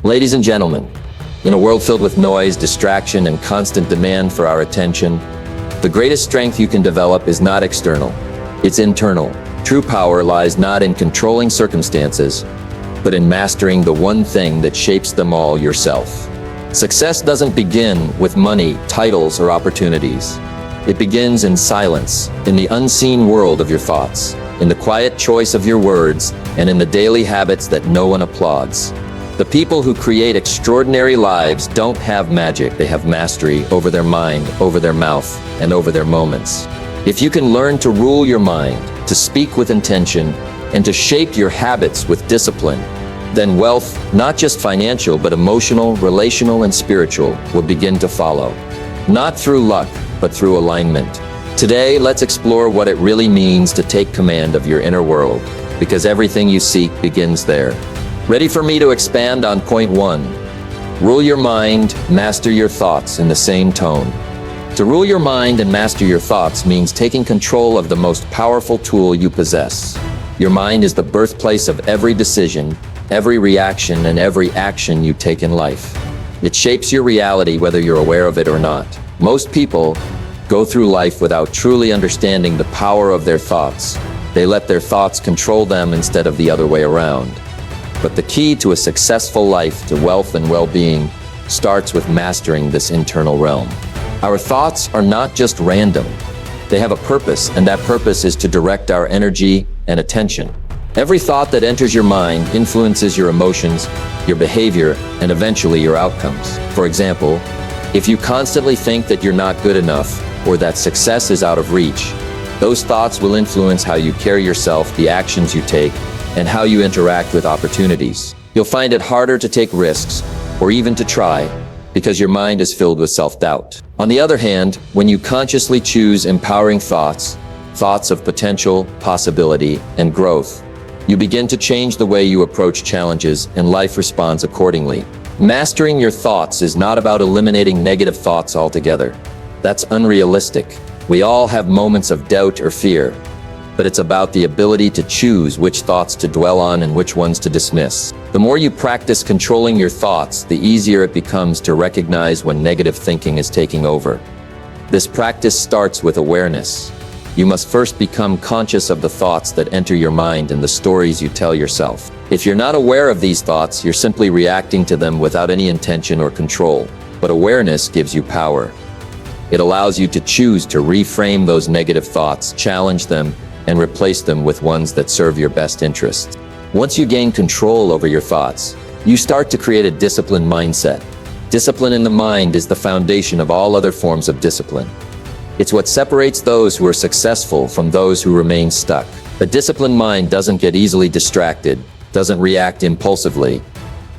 Ladies and gentlemen, in a world filled with noise, distraction, and constant demand for our attention, the greatest strength you can develop is not external, it's internal. True power lies not in controlling circumstances, but in mastering the one thing that shapes them all: yourself. Success doesn't begin with money, titles, or opportunities. It begins in silence, in the unseen world of your thoughts, in the quiet choice of your words, and in the daily habits that no one applauds. The people who create extraordinary lives don't have magic, they have mastery over their mind, over their mouth, and over their moments. If you can learn to rule your mind, to speak with intention, and to shape your habits with discipline, then wealth, not just financial but emotional, relational, and spiritual, will begin to follow. Not through luck, but through alignment. Today, let's explore what it really means to take command of your inner world, because everything you seek begins there. Ready for me to expand on point 1? Rule your mind, master your thoughts in the same tone. To rule your mind and master your thoughts means taking control of the most powerful tool you possess. Your mind is the birthplace of every decision, every reaction, and every action you take in life. It shapes your reality whether you're aware of it or not. Most people go through life without truly understanding the power of their thoughts. They let their thoughts control them instead of the other way around. But the key to a successful life, to wealth and well-being, starts with mastering this internal realm. Our thoughts are not just random. They have a purpose, and that purpose is to direct our energy and attention. Every thought that enters your mind influences your emotions, your behavior, and eventually your outcomes. For example, if you constantly think that you're not good enough or that success is out of reach, those thoughts will influence how you carry yourself, the actions you take, and how you interact with opportunities. You'll find it harder to take risks, or even to try, because your mind is filled with self-doubt. On the other hand, when you consciously choose empowering thoughts, thoughts of potential, possibility, and growth, you begin to change the way you approach challenges, and life responds accordingly. Mastering your thoughts is not about eliminating negative thoughts altogether. That's unrealistic. We all have moments of doubt or fear, but it's about the ability to choose which thoughts to dwell on and which ones to dismiss. The more you practice controlling your thoughts, the easier it becomes to recognize when negative thinking is taking over. This practice starts with awareness. You must first become conscious of the thoughts that enter your mind and the stories you tell yourself. If you're not aware of these thoughts, you're simply reacting to them without any intention or control. But awareness gives you power. It allows you to choose to reframe those negative thoughts, challenge them, and replace them with ones that serve your best interests. Once you gain control over your thoughts, you start to create a disciplined mindset. Discipline in the mind is the foundation of all other forms of discipline. It's what separates those who are successful from those who remain stuck. A disciplined mind doesn't get easily distracted, doesn't react impulsively,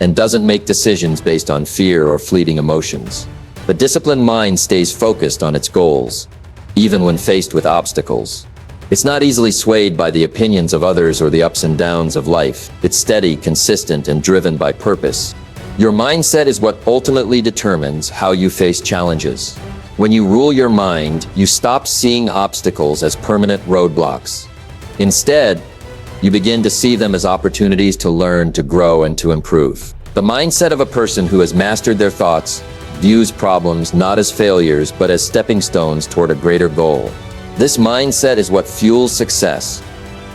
and doesn't make decisions based on fear or fleeting emotions. The disciplined mind stays focused on its goals, even when faced with obstacles. It's not easily swayed by the opinions of others or the ups and downs of life. It's steady, consistent, and driven by purpose. Your mindset is what ultimately determines how you face challenges. When you rule your mind, you stop seeing obstacles as permanent roadblocks. Instead, you begin to see them as opportunities to learn, to grow, and to improve. The mindset of a person who has mastered their thoughts views problems not as failures but as stepping stones toward a greater goal. This mindset is what fuels success,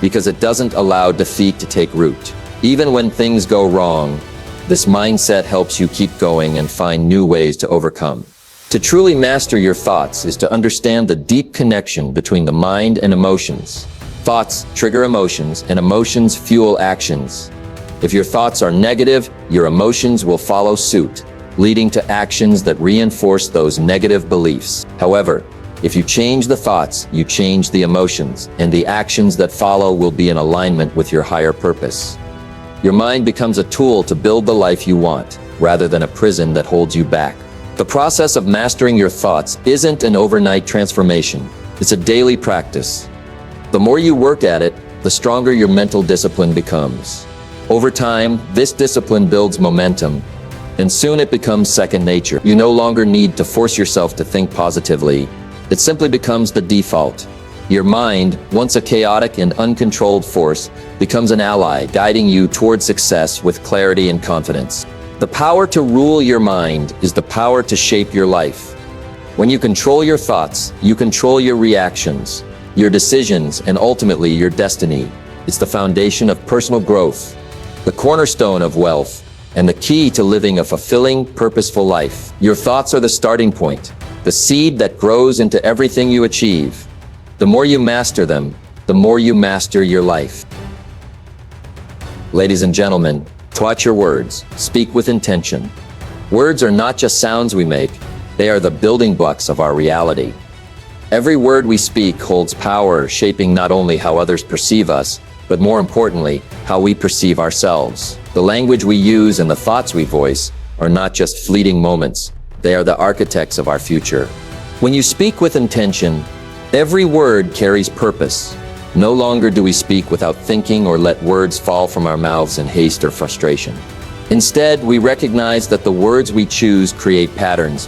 because it doesn't allow defeat to take root. Even when things go wrong, this mindset helps you keep going and find new ways to overcome. To truly master your thoughts is to understand the deep connection between the mind and emotions. Thoughts trigger emotions, and emotions fuel actions. If your thoughts are negative, your emotions will follow suit, leading to actions that reinforce those negative beliefs. However, if you change the thoughts, you change the emotions, and the actions that follow will be in alignment with your higher purpose. Your mind becomes a tool to build the life you want, rather than a prison that holds you back. The process of mastering your thoughts isn't an overnight transformation. It's a daily practice. The more you work at it, the stronger your mental discipline becomes. Over time, this discipline builds momentum, and soon it becomes second nature. You no longer need to force yourself to think positively. It simply becomes the default. Your mind, once a chaotic and uncontrolled force, becomes an ally, guiding you toward success with clarity and confidence. The power to rule your mind is the power to shape your life. When you control your thoughts, you control your reactions, your decisions, and ultimately your destiny. It's the foundation of personal growth, the cornerstone of wealth, and the key to living a fulfilling, purposeful life. Your thoughts are the starting point, the seed that grows into everything you achieve. The more you master them, the more you master your life. Ladies and gentlemen, watch your words. Speak with intention. Words are not just sounds we make, they are the building blocks of our reality. Every word we speak holds power, shaping not only how others perceive us, but more importantly, how we perceive ourselves. The language we use and the thoughts we voice are not just fleeting moments, they are the architects of our future. When you speak with intention, every word carries purpose. No longer do we speak without thinking or let words fall from our mouths in haste or frustration. Instead, we recognize that the words we choose create patterns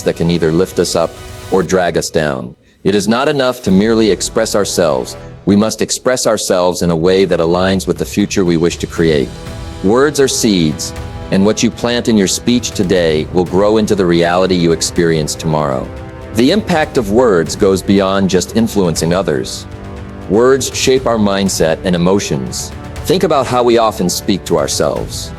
that can either lift us up or drag us down. It is not enough to merely express ourselves. We must express ourselves in a way that aligns with the future we wish to create. Words are seeds, and what you plant in your speech today will grow into the reality you experience tomorrow. The impact of words goes beyond just influencing others. Words shape our mindset and emotions. Think about how we often speak to ourselves.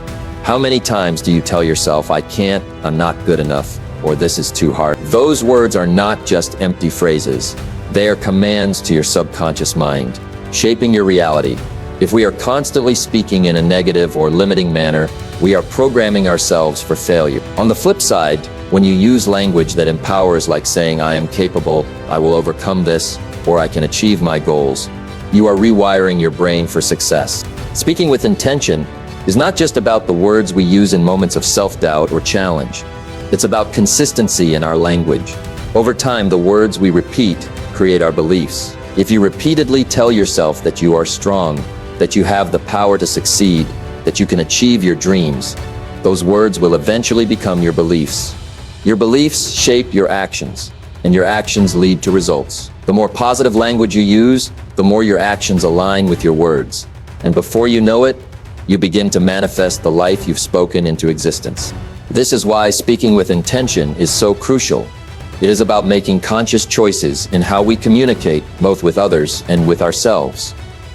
How many times do you tell yourself, "I can't, I'm not good enough," or "this is too hard"? Those words are not just empty phrases. They are commands to your subconscious mind, shaping your reality. If we are constantly speaking in a negative or limiting manner, we are programming ourselves for failure. On the flip side, when you use language that empowers, like saying, "I am capable, I will overcome this," or "I can achieve my goals," you are rewiring your brain for success. Speaking with intention is not just about the words we use in moments of self-doubt or challenge. It's about consistency in our language. Over time, the words we repeat create our beliefs. If you repeatedly tell yourself that you are strong, that you have the power to succeed, that you can achieve your dreams, those words will eventually become your beliefs. Your beliefs shape your actions, and your actions lead to results. The more positive language you use, the more your actions align with your words. And before you know it, you begin to manifest the life you've spoken into existence. This is why speaking with intention is so crucial. It is about making conscious choices in how we communicate, both with others and with ourselves.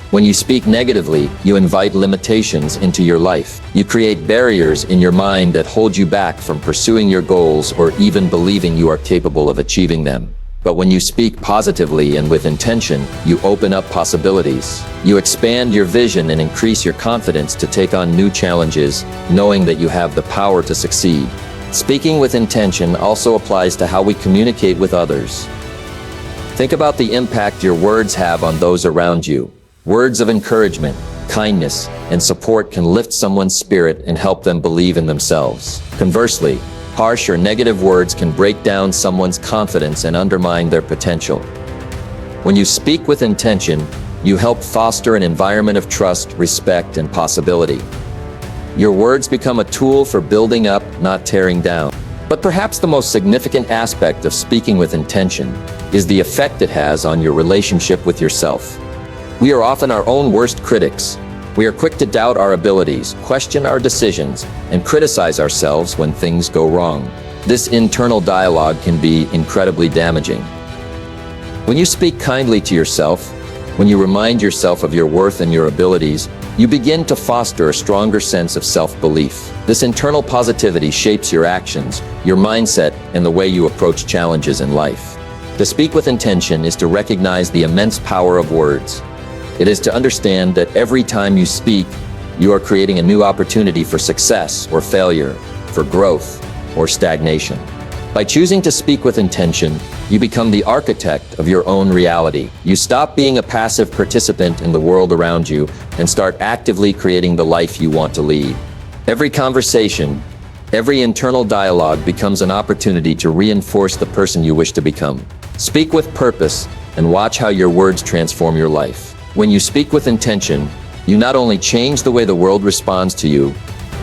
When you speak negatively, you invite limitations into your life. You create barriers in your mind that hold you back from pursuing your goals or even believing you are capable of achieving them. But when you speak positively and with intention, you open up possibilities. You expand your vision and increase your confidence to take on new challenges, knowing that you have the power to succeed. Speaking with intention also applies to how we communicate with others. Think about the impact your words have on those around you. Words of encouragement, kindness, and support can lift someone's spirit and help them believe in themselves. Conversely, harsh or negative words can break down someone's confidence and undermine their potential. When you speak with intention, you help foster an environment of trust, respect, and possibility. Your words become a tool for building up, not tearing down. But perhaps the most significant aspect of speaking with intention is the effect it has on your relationship with yourself. We are often our own worst critics. We are quick to doubt our abilities, question our decisions, and criticize ourselves when things go wrong. This internal dialogue can be incredibly damaging. When you speak kindly to yourself, when you remind yourself of your worth and your abilities, you begin to foster a stronger sense of self-belief. This internal positivity shapes your actions, your mindset, and the way you approach challenges in life. To speak with intention is to recognize the immense power of words. It is to understand that every time you speak, you are creating a new opportunity for success or failure, for growth or stagnation. By choosing to speak with intention, you become the architect of your own reality. You stop being a passive participant in the world around you and start actively creating the life you want to lead. Every conversation, every internal dialogue becomes an opportunity to reinforce the person you wish to become. Speak with purpose and watch how your words transform your life. When you speak with intention, you not only change the way the world responds to you,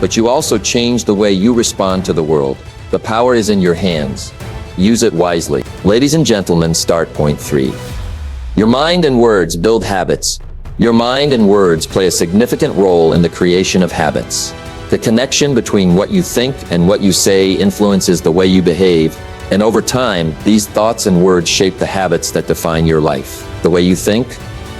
but you also change the way you respond to the world. The power is in your hands. Use it wisely. Ladies and gentlemen, start point 3. Your mind and words build habits. Your mind and words play a significant role in the creation of habits. The connection between what you think and what you say influences the way you behave, and over time, these thoughts and words shape the habits that define your life. The way you think,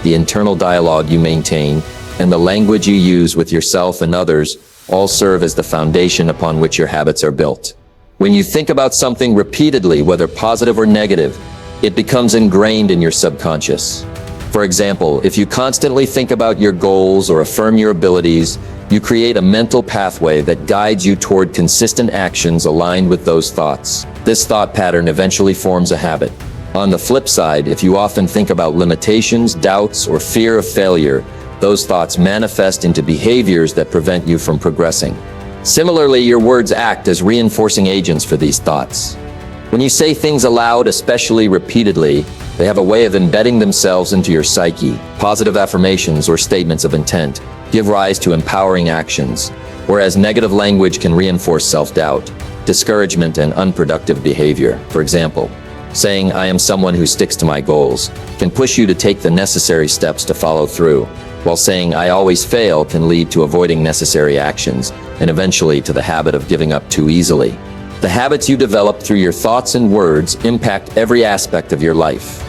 the internal dialogue you maintain, and the language you use with yourself and others all serve as the foundation upon which your habits are built. When you think about something repeatedly, whether positive or negative, it becomes ingrained in your subconscious. For example, if you constantly think about your goals or affirm your abilities, you create a mental pathway that guides you toward consistent actions aligned with those thoughts. This thought pattern eventually forms a habit. On the flip side, if you often think about limitations, doubts, or fear of failure, those thoughts manifest into behaviors that prevent you from progressing. Similarly, your words act as reinforcing agents for these thoughts. When you say things aloud, especially repeatedly, they have a way of embedding themselves into your psyche. Positive affirmations or statements of intent give rise to empowering actions, whereas negative language can reinforce self-doubt, discouragement, and unproductive behavior. For example, saying, "I am someone who sticks to my goals," can push you to take the necessary steps to follow through, while saying, "I always fail," can lead to avoiding necessary actions and eventually to the habit of giving up too easily. The habits you develop through your thoughts and words impact every aspect of your life.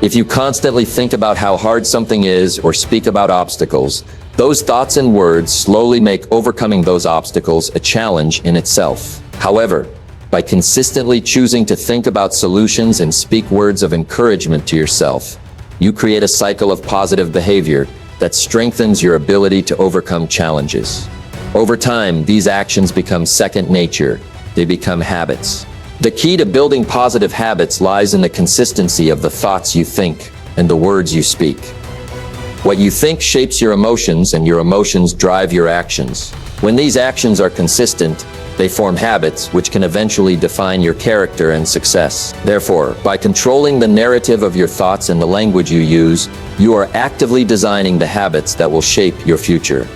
If you constantly think about how hard something is or speak about obstacles, those thoughts and words slowly make overcoming those obstacles a challenge in itself. However, by consistently choosing to think about solutions and speak words of encouragement to yourself, you create a cycle of positive behavior that strengthens your ability to overcome challenges. Over time, these actions become second nature. They become habits. The key to building positive habits lies in the consistency of the thoughts you think and the words you speak. What you think shapes your emotions, and your emotions drive your actions. When these actions are consistent, they form habits which can eventually define your character and success. Therefore, by controlling the narrative of your thoughts and the language you use, you are actively designing the habits that will shape your future.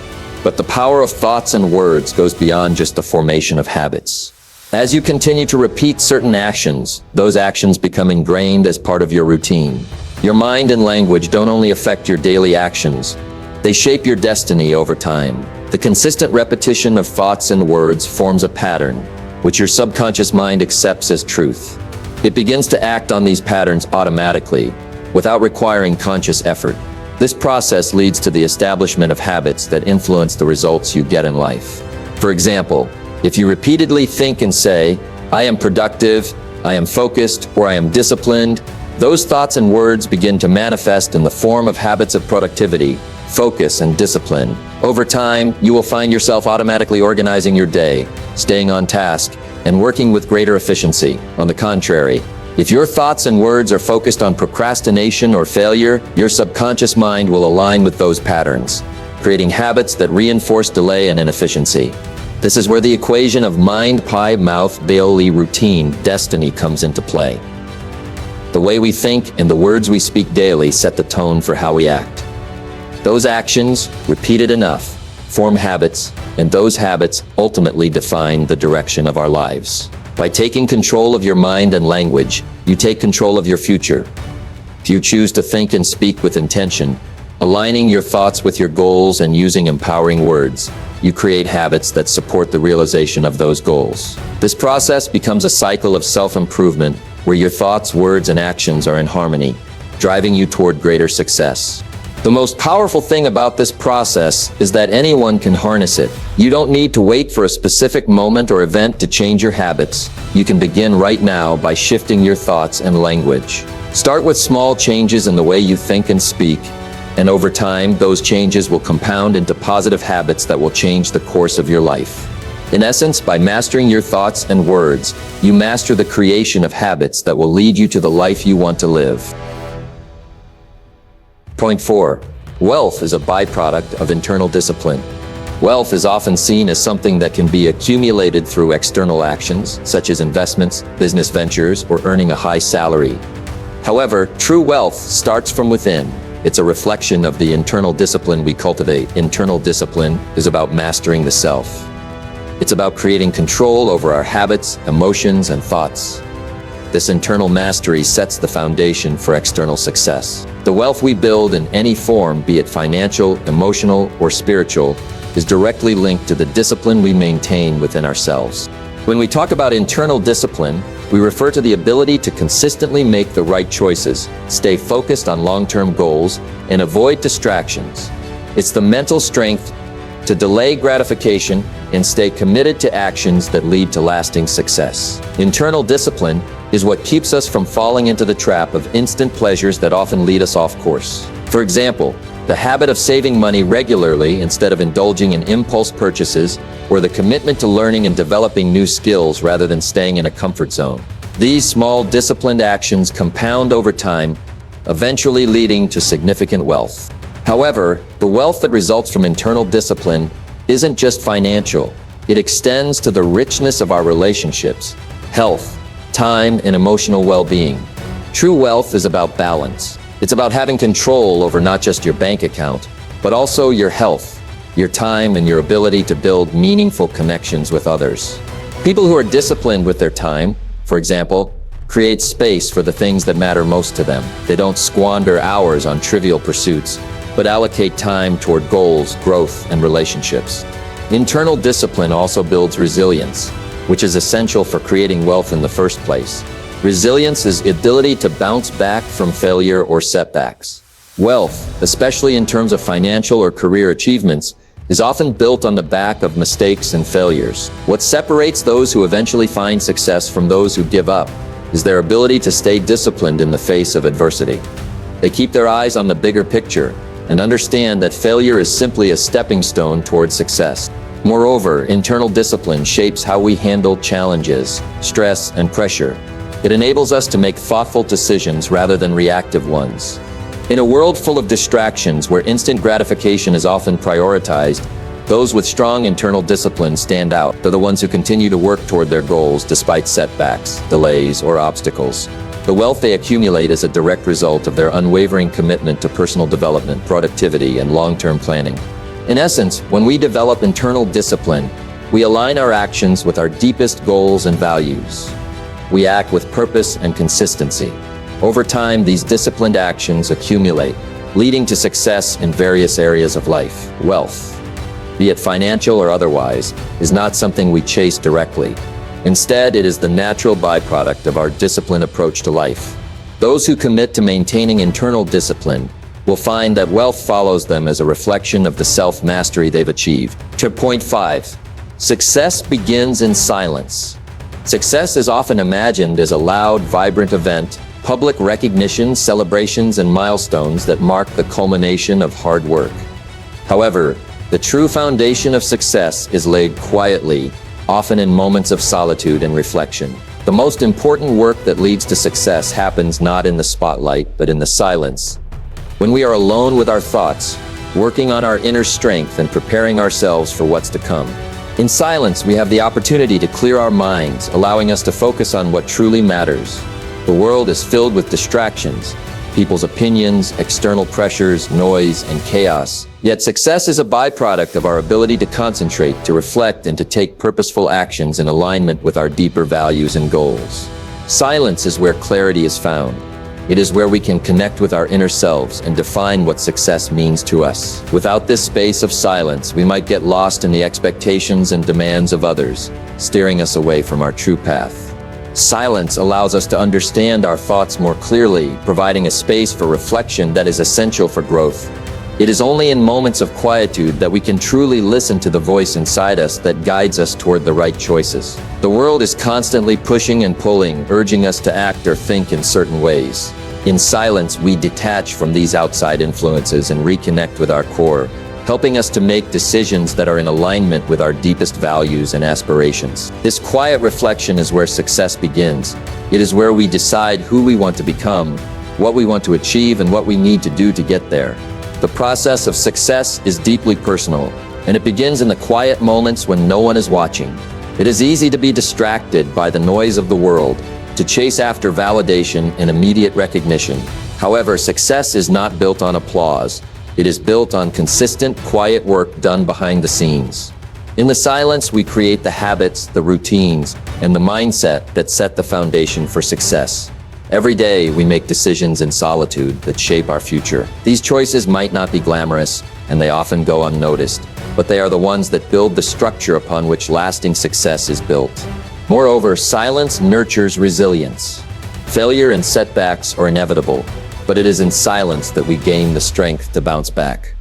But the power of thoughts and words goes beyond just the formation of habits. As you continue to repeat certain actions, those actions become ingrained as part of your routine. Your mind and language don't only affect your daily actions, they shape your destiny over time. The consistent repetition of thoughts and words forms a pattern, which your subconscious mind accepts as truth. It begins to act on these patterns automatically, without requiring conscious effort. This process leads to the establishment of habits that influence the results you get in life. For example, if you repeatedly think and say, "I am productive," "I am focused," or "I am disciplined," those thoughts and words begin to manifest in the form of habits of productivity, focus, and discipline. Over time, you will find yourself automatically organizing your day, staying on task, and working with greater efficiency. On the contrary, if your thoughts and words are focused on procrastination or failure, your subconscious mind will align with those patterns, creating habits that reinforce delay and inefficiency. This is where the equation of mind, pie, mouth, Bailey routine, destiny comes into play. The way we think and the words we speak daily set the tone for how we act. Those actions, repeated enough, form habits, and those habits ultimately define the direction of our lives. By taking control of your mind and language, you take control of your future. If you choose to think and speak with intention, aligning your thoughts with your goals and using empowering words, you create habits that support the realization of those goals. This process becomes a cycle of self-improvement where your thoughts, words, and actions are in harmony, driving you toward greater success. The most powerful thing about this process is that anyone can harness it. You don't need to wait for a specific moment or event to change your habits. You can begin right now by shifting your thoughts and language. Start with small changes in the way you think and speak, and over time, those changes will compound into positive habits that will change the course of your life. In essence, by mastering your thoughts and words, you master the creation of habits that will lead you to the life you want to live. Point 4. Wealth is a byproduct of internal discipline. Wealth is often seen as something that can be accumulated through external actions, such as investments, business ventures, or earning a high salary. However, true wealth starts from within. It's a reflection of the internal discipline we cultivate. Internal discipline is about mastering the self. It's about creating control over our habits, emotions, and thoughts. This internal mastery sets the foundation for external success. The wealth we build in any form, be it financial, emotional, or spiritual, is directly linked to the discipline we maintain within ourselves. When we talk about internal discipline, we refer to the ability to consistently make the right choices, stay focused on long-term goals, and avoid distractions. It's the mental strength to delay gratification and stay committed to actions that lead to lasting success. Internal discipline is what keeps us from falling into the trap of instant pleasures that often lead us off course. For example, the habit of saving money regularly instead of indulging in impulse purchases, or the commitment to learning and developing new skills rather than staying in a comfort zone. These small, disciplined actions compound over time, eventually leading to significant wealth. However, the wealth that results from internal discipline isn't just financial. It extends to the richness of our relationships, health, time, and emotional well-being. True wealth is about balance. It's about having control over not just your bank account, but also your health, your time, and your ability to build meaningful connections with others. People who are disciplined with their time, for example, create space for the things that matter most to them. They don't squander hours on trivial pursuits, but allocate time toward goals, growth, and relationships. Internal discipline also builds resilience, which is essential for creating wealth in the first place. Resilience is the ability to bounce back from failure or setbacks. Wealth, especially in terms of financial or career achievements, is often built on the back of mistakes and failures. What separates those who eventually find success from those who give up is their ability to stay disciplined in the face of adversity. They keep their eyes on the bigger picture and understand that failure is simply a stepping stone toward success. Moreover, internal discipline shapes how we handle challenges, stress, and pressure. It enables us to make thoughtful decisions rather than reactive ones. In a world full of distractions where instant gratification is often prioritized, those with strong internal discipline stand out. They're the ones who continue to work toward their goals despite setbacks, delays, or obstacles. The wealth they accumulate is a direct result of their unwavering commitment to personal development, productivity, and long-term planning. In essence, when we develop internal discipline, we align our actions with our deepest goals and values. We act with purpose and consistency. Over time, these disciplined actions accumulate, leading to success in various areas of life. Wealth, be it financial or otherwise, is not something we chase directly. Instead, it is the natural byproduct of our disciplined approach to life. Those who commit to maintaining internal discipline will find that wealth follows them as a reflection of the self-mastery they've achieved. To point 5, success begins in silence. Success is often imagined as a loud, vibrant event, public recognition, celebrations, and milestones that mark the culmination of hard work. However, the true foundation of success is laid quietly, often in moments of solitude and reflection. The most important work that leads to success happens not in the spotlight, but in the silence. When we are alone with our thoughts, working on our inner strength and preparing ourselves for what's to come. In silence, we have the opportunity to clear our minds, allowing us to focus on what truly matters. The world is filled with distractions, people's opinions, external pressures, noise, and chaos. Yet success is a byproduct of our ability to concentrate, to reflect, and to take purposeful actions in alignment with our deeper values and goals. Silence is where clarity is found. It is where we can connect with our inner selves and define what success means to us. Without this space of silence, we might get lost in the expectations and demands of others, steering us away from our true path. Silence allows us to understand our thoughts more clearly, providing a space for reflection that is essential for growth. It is only in moments of quietude that we can truly listen to the voice inside us that guides us toward the right choices. The world is constantly pushing and pulling, urging us to act or think in certain ways. In silence, we detach from these outside influences and reconnect with our core, helping us to make decisions that are in alignment with our deepest values and aspirations. This quiet reflection is where success begins. It is where we decide who we want to become, what we want to achieve, and what we need to do to get there. The process of success is deeply personal, and it begins in the quiet moments when no one is watching. It is easy to be distracted by the noise of the world, to chase after validation and immediate recognition. However, success is not built on applause. It is built on consistent, quiet work done behind the scenes. In the silence, we create the habits, the routines, and the mindset that set the foundation for success. Every day, we make decisions in solitude that shape our future. These choices might not be glamorous, and they often go unnoticed. but they are the ones that build the structure upon which lasting success is built. Moreover, silence nurtures resilience. Failure and setbacks are inevitable, but it is in silence that we gain the strength to bounce back.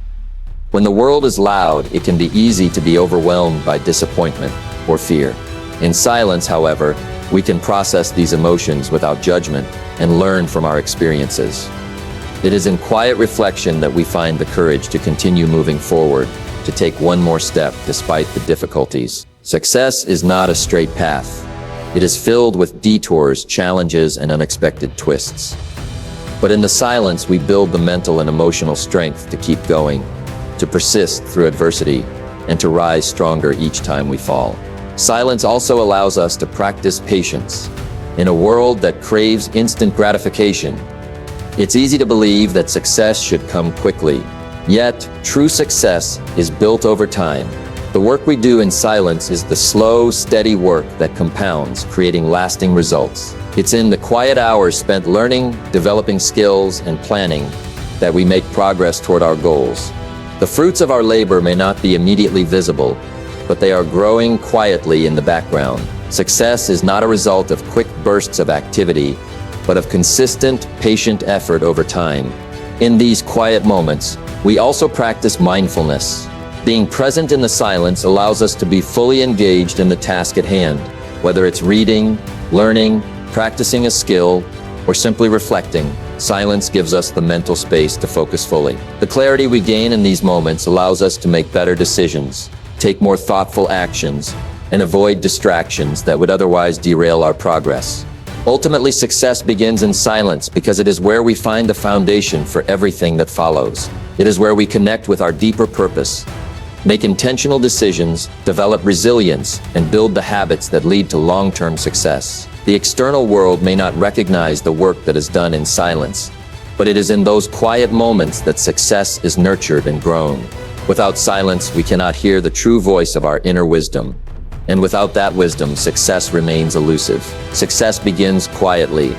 When the world is loud, it can be easy to be overwhelmed by disappointment or fear. In silence, however, we can process these emotions without judgment and learn from our experiences. It is in quiet reflection that we find the courage to continue moving forward, to take one more step despite the difficulties. Success is not a straight path. It is filled with detours, challenges, and unexpected twists. But in the silence, we build the mental and emotional strength to keep going, to persist through adversity, and to rise stronger each time we fall. Silence also allows us to practice patience. In a world that craves instant gratification, it's easy to believe that success should come quickly. Yet, true success is built over time. The work we do in silence is the slow, steady work that compounds, creating lasting results. It's in the quiet hours spent learning, developing skills, and planning that we make progress toward our goals. The fruits of our labor may not be immediately visible, but they are growing quietly in the background. Success is not a result of quick bursts of activity, but of consistent, patient effort over time. In these quiet moments, we also practice mindfulness. Being present in the silence allows us to be fully engaged in the task at hand, whether it's reading, learning, practicing a skill, or simply reflecting. Silence gives us the mental space to focus fully. The clarity we gain in these moments allows us to make better decisions, take more thoughtful actions, and avoid distractions that would otherwise derail our progress. Ultimately, success begins in silence because it is where we find the foundation for everything that follows. It is where we connect with our deeper purpose, make intentional decisions, develop resilience, and build the habits that lead to long-term success. The external world may not recognize the work that is done in silence, but it is in those quiet moments that success is nurtured and grown. Without silence, we cannot hear the true voice of our inner wisdom. And without that wisdom, success remains elusive. Success begins quietly,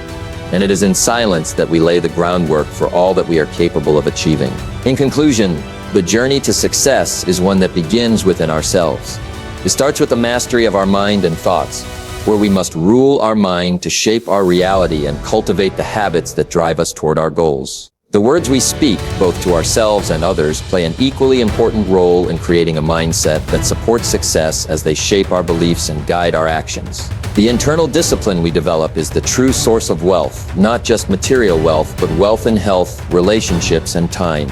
and it is in silence that we lay the groundwork for all that we are capable of achieving. In conclusion, the journey to success is one that begins within ourselves. It starts with the mastery of our mind and thoughts, where we must rule our mind to shape our reality and cultivate the habits that drive us toward our goals. The words we speak, both to ourselves and others, play an equally important role in creating a mindset that supports success as they shape our beliefs and guide our actions. The internal discipline we develop is the true source of wealth, not just material wealth, but wealth in health, relationships, and time.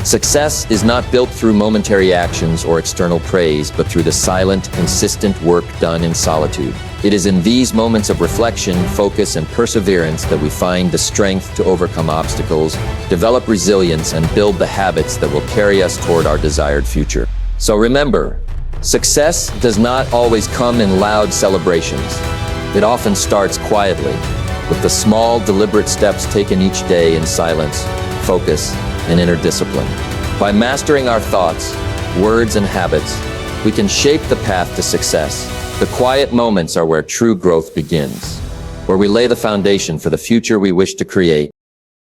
Success is not built through momentary actions or external praise, but through the silent, consistent work done in solitude. It is in these moments of reflection, focus, and perseverance that we find the strength to overcome obstacles, develop resilience, and build the habits that will carry us toward our desired future. So remember, success does not always come in loud celebrations. It often starts quietly, with the small, deliberate steps taken each day in silence, focus, and inner discipline. By mastering our thoughts, words, and habits, we can shape the path to success. The quiet moments are where true growth begins, where we lay the foundation for the future we wish to create.